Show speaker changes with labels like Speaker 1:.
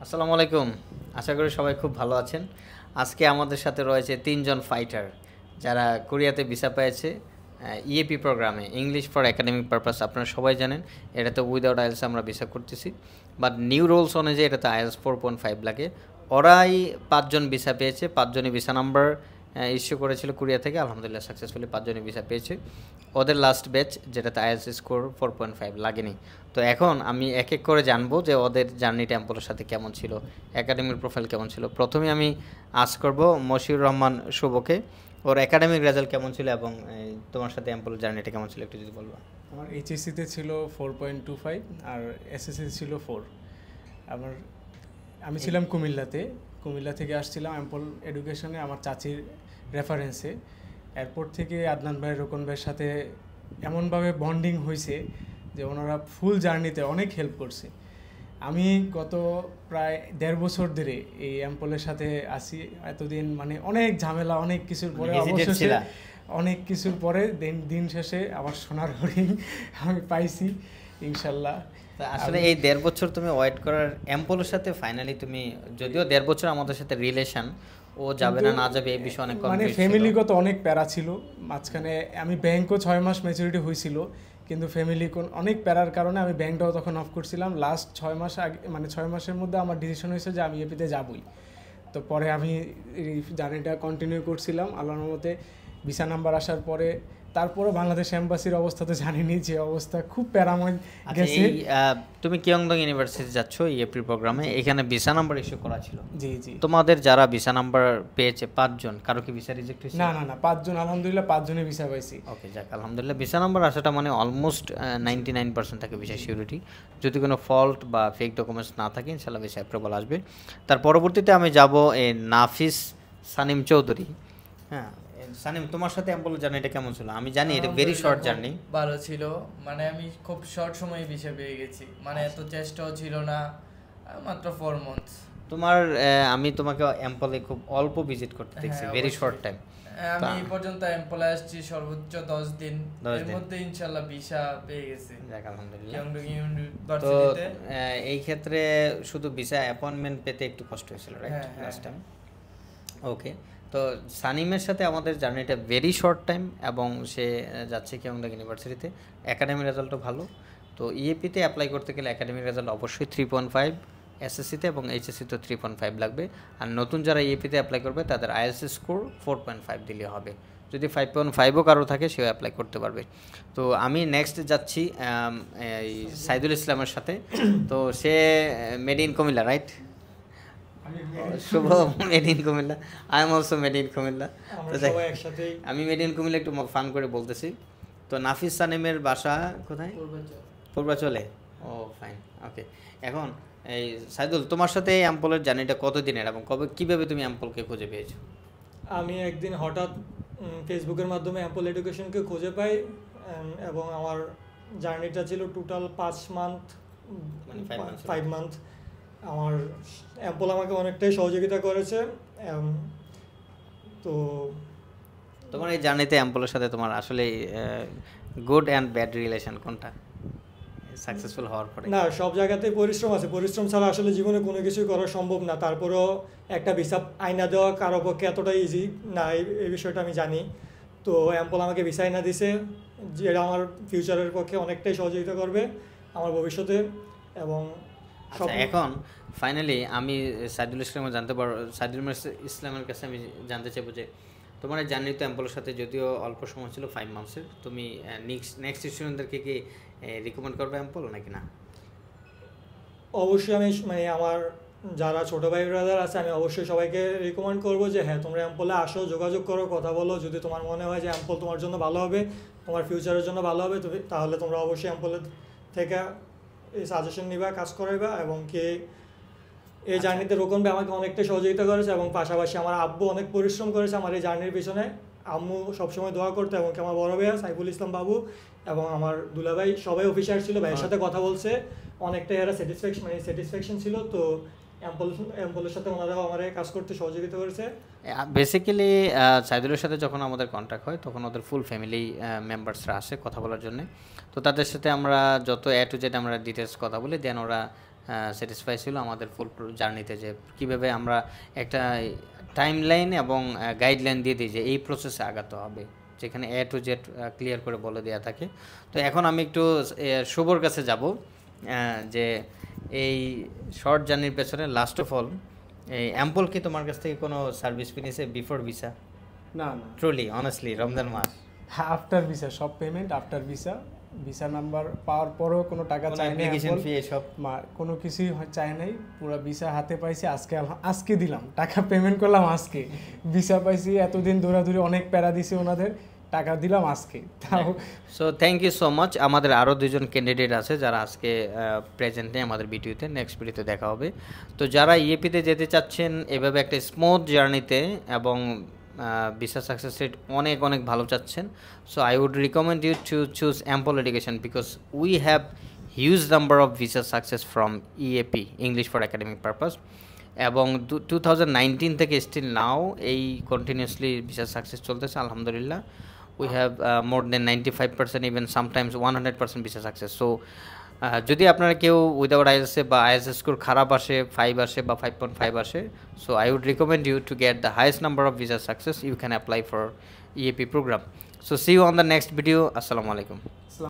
Speaker 1: আসসালামু আলাইকুম। আশা করি সবাই খুব ভালো আছেন। আজকে আমাদের সাথে রয়েছে ৩ জন ফাইটার যারা কোরিয়াতে ভিসা পেয়েছে ইএপি প্রোগ্রামে, ইংলিশ ফর একাডেমিক পারপাস। আপনারা সবাই জানেন এটাতে উইদাউট আইএলস আমরা ভিসা করতেছি, বাট নিউ রুলস অনুযায়ী এটাতে আইএলস 4.5 লাগে। ওরাই ৫ জন ভিসা পেয়েছে, ৫ জনই ভিসা নাম্বার ইস্যু করেছিল কোরিয়া থেকে। আলহামদুলিল্লাহ সাকসেসফুলি ৫ জনই ভিসা পেয়েছে। ওদের লাস্ট ব্যাচ যেটাতে আইএলস স্কোর 4.5 লাগেনি। তো এখন আমি এক এক করে জানবো যে ওদের জার্নি টেম্পলের সাথে কেমন ছিল, একাডেমির প্রোফাইল কেমন ছিল। প্রথমে আমি আজ করব মশিউর রহমান শুভকে, ওর একাডেমিক রেজাল্ট কেমন ছিল এবং তোমার সাথে এম্পলের জার্নিটা কেমন ছিল একটু যদি বলবো।
Speaker 2: আমার এইচএসসিতে ছিল 4.25 আর এসএসসি ছিল 4। আমার আমি ছিলাম কুমিল্লা থেকে আসছিলাম অ্যাম্পল এডুকেশনে আমার চাচির রেফারেন্সে। এয়ারপোর্ট থেকে আদনান ভাই, রোকন ভাইয়ের সাথে এমনভাবে বন্ডিং হয়েছে যে ওনারা ফুল জার্নিতে অনেক হেল্প করছে। আমি গত প্রায় 1.5 বছর ধরে এই অ্যাম্পলের সাথে আসি। এতদিন মানে অনেক ঝামেলা, অনেক কিছুর পরে অনেক কিছুর পরে দিন শেষে আমার সোনার হরিণ আমি পাইছি ইনশাল্লাহ।
Speaker 1: আসলে এই 1.5 বছর তুমি ওয়েট করার এম্পলের সাথে ফাইনালি তুমি, যদিও 1.5 বছর আমাদের সাথে রিলেশন, ও যাবে না যাবে এই বিষয়ে অনেক
Speaker 2: মানে ফ্যামিলিগত অনেক প্যারা ছিল মাঝখানে। আমি ব্যাংকও 6 মাস ম্যাচুরিটি হয়েছিল, কিন্তু ফ্যামিলি অনেক প্যারার কারণে আমি ব্যাংকটাও তখন অফ করছিলাম। লাস্ট 6 মাস আগে, মানে 6 মাসের মধ্যে আমার ডিসিশন হয়েছে যে আমি এপিতে যাবই। তো পরে আমি জার্নিটা কন্টিনিউ করছিলাম আল্লাহর রহমতে। ভিসা নাম্বার আসার পরে তারপরে বাংলাদেশ এম্বাসির অবস্থা তো জানিনি, যে অবস্থা খুব প্যারাময় গেছে।
Speaker 1: তুমি কিয়ংদং ইউনিভার্সিটি যাচ্ছ ইএপি প্রোগ্রামে, এখানে ভিসা নাম্বার ইস্যু করা ছিল।
Speaker 2: জি জি।
Speaker 1: তোমাদের যারা ভিসা নাম্বার পেয়েছে 5 জন, কারো কি ভিসা রিজেক্ট হয়েছে?
Speaker 2: না না না, 5 জন আলহামদুলিল্লাহ, 5 জনের ভিসা পাইছি।
Speaker 1: ওকে, যাক আলহামদুলিল্লাহ। ভিসা নাম্বার আসাটা মানে অলমোস্ট 99% থাকে ভিসা সিউরিটি। যদি কোনো ফল্ট বা ফেক ডকুমেন্টস না থাকে ইনশাল্লাহ ভিসা অ্যাপ্রুভাল আসবে। তার পরবর্তীতে আমি যাব নাফিস সানিম চৌধুরী। হ্যাঁ সানিম, তোমার সাথে অ্যাম্পল জার্নিটা কেমন ছিল? আমি জানি এটা ভেরি শর্ট জার্নি।
Speaker 3: ভালো ছিল, মানে আমি খুব শর্ট সময়ে ভিসা পেয়ে গেছি, মানে এত চেষ্টাও ছিল না, মাত্র 4 মান্থস।
Speaker 1: তোমার আমি তোমাকে অ্যাম্পলে খুব অল্প ভিজিট করতে দেখছি, ভেরি শর্ট টাইম।
Speaker 3: আমি এই পর্যন্ত অ্যাম্পলে আসছি সর্বোচ্চ 10 দিন, এর মধ্যে ইনশাআল্লাহ ভিসা পেয়ে গেছি।
Speaker 1: যাক আলহামদুলিল্লাহ।
Speaker 3: কিয়ংডং
Speaker 1: তো
Speaker 3: ইউনিভার্সিটিতে
Speaker 1: এই ক্ষেত্রে শুধু ভিসা অ্যাপয়েন্টমেন্ট পেতে একটু কষ্ট হয়েছিল, রাইট? Last time. ওকে, তো সানিমের সাথে আমাদের জার্নিটা ভেরি শর্ট টাইম এবং সে যাচ্ছে কিয়ংডং ইউনিভার্সিটিতে। একাডেমিক রেজাল্টও ভালো। তো ইএপিতে অ্যাপ্লাই করতে গেলে একাডেমিক রেজাল্ট অবশ্যই 3.5, এসএসসিতে এবং এইচএসসিতে 3.5 লাগবে। আর নতুন যারা ইএপিতে অ্যাপ্লাই করবে তাদের আইএলটিএস স্কোর 4.5 দিলে হবে। যদি 5.5ও কারো থাকে সেও অ্যাপ্লাই করতে পারবে। তো আমি নেক্সট যাচ্ছি এই সাইদুল ইসলামের সাথে। তো সে made in Comilla, right? Shuvo made in Comilla, I am also made in Comilla. আমি মেড ইন কুমিল্লা একটু ফান করে বলতেছি। তো নাফিস সানিমের বাসা কোথায়? পূর্বাচলে। ও ফাইন, ওকে। এখন এই সাইদুল, তোমার সাথে এই অ্যাম্পলের জার্নিটা কতদিনের এবং কীভাবে তুমি অ্যাম্পলকে খুঁজে পেয়েছো?
Speaker 4: আমি একদিন হঠাৎ ফেসবুকের মাধ্যমে অ্যাম্পল এডুকেশনকে খুঁজে পাই, এবং আমার জার্নিটা ছিল টোটাল 5 মান্থ,
Speaker 1: মানে
Speaker 4: 5 মান্থ। আমার অ্যাম্পল আমাকে অনেকটাই সহযোগিতা করেছে। তো
Speaker 1: তোমার এই জার্নিতে অ্যাম্পলের সাথে তোমার আসলে গুড অ্যান্ড ব্যাড রিলেশন কোনটা সাকসেসফুল হওয়ার পরে?
Speaker 4: না, সব জায়গাতেই পরিশ্রম আছে। পরিশ্রম ছাড়া আসলে জীবনে কোনো কিছুই করা সম্ভব না। তারপরেও একটা ভিসা আইনা দেওয়া কারো পক্ষে এতটা ইজি না, এই বিষয়টা আমি জানি। তো অ্যাম্পল আমাকে ভিসা আইনা দিছে, যেটা আমার ফিউচারের পক্ষে অনেকটাই সহযোগিতা করবে আমার ভবিষ্যতে। এবং
Speaker 1: এখন ফাইনালি আমি সাইদুল ইসলামের কাছে আমি জানতে চাইবো যে তোমার এই জার্নি তো অ্যাম্পলের সাথে যদিও অল্প সময় ছিল 5 মান্থসের, তুমি নেক্সট স্টুডেন্টদেরকে কি রিকমেন্ড করবে অ্যাম্পল নাকি না?
Speaker 4: অবশ্যই আমি মানে আমার যারা ছোটো ভাই ব্রাদার আছে আমি অবশ্যই সবাইকে রিকমেন্ড করবো যে হ্যাঁ, তোমরা অ্যাম্পলে আসো, যোগাযোগ করো, কথা বলো। যদি তোমার মনে হয় যে অ্যাম্পল তোমার জন্য ভালো হবে, তোমার ফিউচারের জন্য ভালো হবে, তাহলে তোমরা অবশ্যই অ্যাম্পলের থেকে এই সাজেশন নিবা, কাজ করাইবা। এবং কি এই জার্নিতে রোকন ভাই আমাকে অনেকটা সহযোগিতা করেছে, এবং পাশাপাশি আমার আব্বু অনেক পরিশ্রম করেছে আমার এই জার্নির পিছনে। আম্মু সবসময় দোয়া করতো, এবং আমার বড় ভাইয়া সাইফুল ইসলাম বাবু এবং আমার দুলাভাই সবাই অফিসার ছিল, ভাইয়ের সাথে কথা বলছে, অনেকটাই এরা স্যাটিসফ্যাকশন ছিল। তো অ্যাম্পলের সাথে ওনারাও আমার কাজ করতে সহযোগিতা করেছে।
Speaker 1: বেসিক্যালি সাইদুলের সাথে যখন আমাদের কন্ট্যাক্ট হয় তখন ওদের ফুল ফ্যামিলি মেম্বার্সরা আসে কথা বলার জন্য। তো তাদের সাথে আমরা যত A to Z আমরা ডিটেলস কথা বলি, দেন ওরা স্যাটিসফাই ছিল আমাদের ফুল জার্নিতে, যে কীভাবে আমরা একটা টাইমলাইন এবং গাইডলাইন দিয়ে দিই যে এই প্রসেসে আগাতে হবে, যেখানে এ টু জেড ক্লিয়ার করে বলে দেওয়া থাকে। তো এখন আমি একটু শুভর কাছে যাব, যে এই শর্ট জার্নির পেছনে লাস্ট অফ অল এই অ্যাম্পল কি তোমার কাছ থেকে কোনো সার্ভিস ফি নিয়েছে বিফোর ভিসা?
Speaker 2: না না,
Speaker 1: ট্রুলি অনেস্টলি রমজান মাস
Speaker 2: আফটার ভিসা, সব payment after visa. Visa number পাওয়ার পরেও কোনো টাকা চাই নাই,
Speaker 1: ফি এসব
Speaker 2: কোনো কিছুই চাই নাই। পুরো ভিসা হাতে পাইছি আজকে দিলাম, টাকা পেমেন্ট করলাম আজকে, ভিসা পাইছি। এতদিন দৌড়াদৌড়ি অনেক প্যারা দিছি ওনাদের, টাকা দিলাম আজকে। তাও
Speaker 1: so thank you so much. আমাদের আরও দুজন ক্যান্ডিডেট আছে যারা আজকে প্রেজেন্ট নেই আমাদের ভিডিওতে, নেক্সট ভিডিওতে দেখা হবে। তো যারা ইএপিতে যেতে চাচ্ছেন এভাবে একটা স্মুথ জার্নিতে এবং ভিসা সাকসেস রেট অনেক অনেক ভালো চাচ্ছেন, so I would recommend you to choose Ample Education, because we have huge number of visa success from EAP, English for academic purpose. এবং 2019 থেকে স্টিল নাও এই কন্টিনিউসলি ভিসা সাকসেস চলতেছে আলহামদুলিল্লাহ। We have more than 95%, even sometimes 100% visa success. So যদি আপনারা কেউ without ISA বা ISS score খারাপ আসে, 5 আসে বা 5.5 আসে, so I would recommend you to get the highest number of visa success, you can apply for EAP program. So see you on the next video. আসসালামু আলাইকুম।